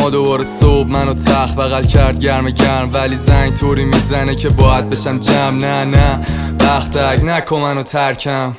اما دوباره صبح منو تخت بغل کرد گرم ولی زنگ طوری میزنه که باید بشم جمع. نه بختک نکن منو ترکم،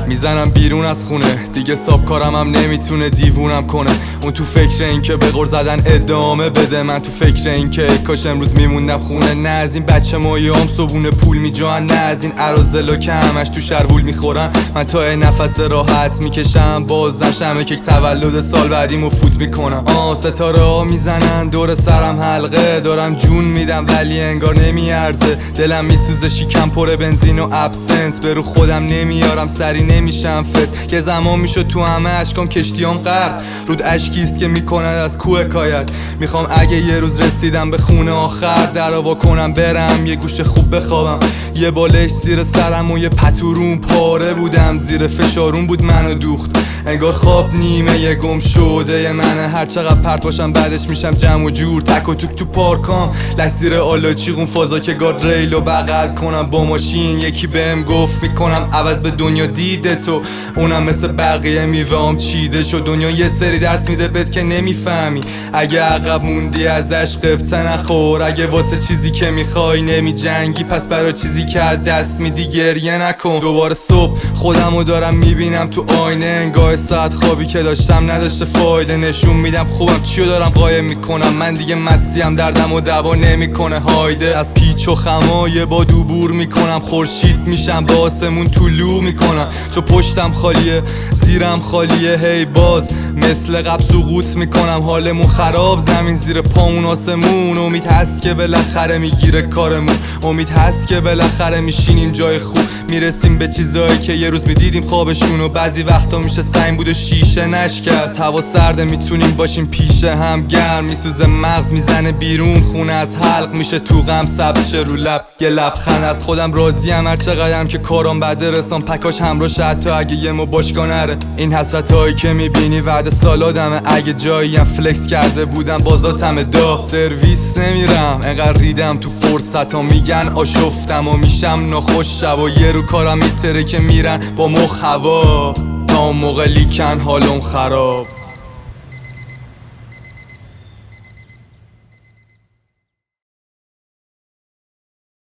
میزنم بیرون از خونه دیگه صاحب کارم هم نمیتونه دیوونم کنه. اون تو فکر این که به غر زدن ادامه بده، من تو فکر این که کاش امروز میموندم خونه. نه از این بچه مایه‌ام صبونه پول میجان، نه از این عرازلا که همش تو شروول میخورن. من تا نفس راحت میکشم بازم شمه که تولد سال بعدیمو فوت میکنم. ستاره ها میزنن دور سرم حلقه، دارم جون میدم ولی انگار نمیارزه. دلم میسوزه شیکم پر بنزین و ابسنس، به رو خودم نمیارم سری نمیشم فس. یه زمان میشد تو همه اشکام کشتیام غرق، رود اشکیست که میکند از کوه کایت. میخوام اگه یه روز رسیدم به خونه آخر دروا کنم برم یه گوشه خوب بخوابم. یه بالش زیر سرم و یه پتورون پاره بودم، زیر فشارون بود منو دوخت. انگار خواب نیمه یه گم شده یه منه، هر چقدر پرت باشم بعدش میشم جمع و جور. تک و توک تو پارکام لش زیر آلاچیقون فازا که گارد ریلو بغل کنم با ماشین. یکی بهم گفت میکنم عوض به دنیا دیده تو، اونم مثل بقیه میوه‌ام چیده شد. دنیا یه سری درس میده بهت که نمیفهمی، اگه عقب موندی ازش قبطه نخور. اگه واسه چیزی که میخوای نمی جنگی پس برای چیزی که از دست میدی گریه نکن. دوباره صبح خودمو دارم میبینم تو آینه، انگاه ساعت خوابی که داشتم نداشته فایده. نشون میدم خوبم چیو دارم قایم میکنم، من دیگه مستیم دردم و دوا نمیکنه. هایده از هیچ و خمایه با دوبور میکنم، خورشید میشم با آسمون طلوع میکنم. چو پشتم خالیه زیرم خالیه، هی باز مثل قبل سقوط میکنم. حالمون خراب زمین زیر پامون آسمون، امید هست که بالاخره میگیره کارمون. امید هست که بالاخره میشینیم جای خوب، میرسیم به چیزایی که یه روز میدیدیم خوابشون. و بعضی وقتا میشه سنگ بود و شیشه نشکست. هوا سرده میتونیم باشیم پیشه هم گرم، میسوزه مغز میزنه بیرون خونه از حلق میشه تو غم سبز شه رو لب یه لبخند. از خودم راضیم هر چقدرم که کارم بده رسام پکاش همراش حتی اگه یه مو باشگاه نره. این حسرت هایی که میبینی وعده سالادمه، اگه جاییم فلکس کرده بودم بازاتم دا. سرویس نمیرم انقدر ریدم تو فرصت ها، میگن آشفتم و میشم ناخوش شب و یه رو کارم میتره که میرن با مخ هوا. تا اون موقع لیکن حالم خراب.